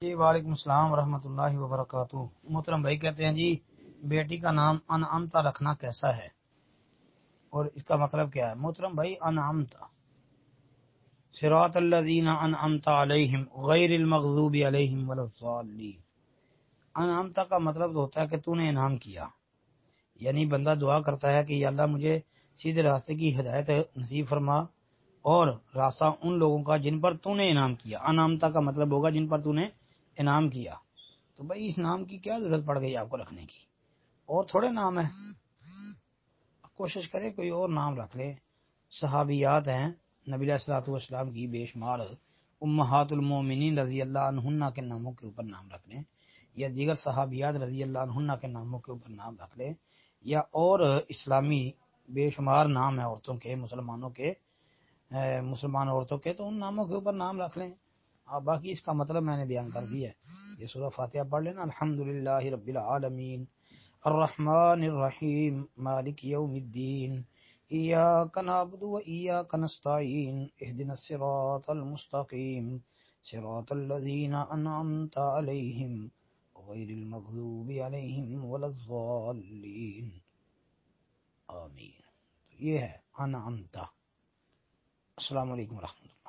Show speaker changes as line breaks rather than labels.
جی وعلیکم السلام ورحمۃ اللہ وبرکاتہ۔ محترم بھائی کہتے ہیں جی بیٹی کا نام انعمتا رکھنا کیسا ہے اور اس کا مطلب کیا ہے؟ محترم بھائی انعمتا صراط الذین انعمت علیہم غیر المغضوب علیہم ولا الضالین۔ انعمتا کا مطلب ہوتا ہے کہ تو نے انعام کیا، یعنی بندہ دعا کرتا ہے کہ یا اللہ مجھے سیدھے راستے کی ہدایت نصیب فرما اور راستہ ان لوگوں کا جن پر تو نے انعام کیا۔ انعامتا کا مطلب ہوگا جن پر تو نے انعام کیا۔ تو بھائی اس نام کی کیا ضرورت پڑ گئی آپ کو رکھنے کی؟ اور تھوڑے نام ہے، کوشش کرے کوئی اور نام رکھ لے۔ صحابیات ہیں نبی علیہ الصلوۃ والسلام کی بے شمار، امہات المومنین رضی اللہ عنہن کے ناموں کے اوپر نام رکھ لیں، یا دیگر صحابیات رضی اللہ عنہن کے ناموں کے اوپر نام رکھ لیں، یا اور اسلامی بے شمار نام ہیں عورتوں کے، مسلمانوں کے، مسلمان عورتوں کے، تو ان ناموں کے اوپر نام رکھ لیں۔ باقی اس کا مطلب میں نے بیان کر دیا ہے۔ یہ سورہ فاتحہ پڑھ لینا۔ الحمدللہ رب العالمین الرحمن الرحیم مالک یوم الدین ایاک نعبد و ایاک نستعین اہدنا الصراط المستقیم صراط الذین انعمت علیہم غیر المغضوب علیہم ولا الضالین آمین۔ تو یہ ہے انعمتا۔ السلام علیکم ورحمۃ اللہ۔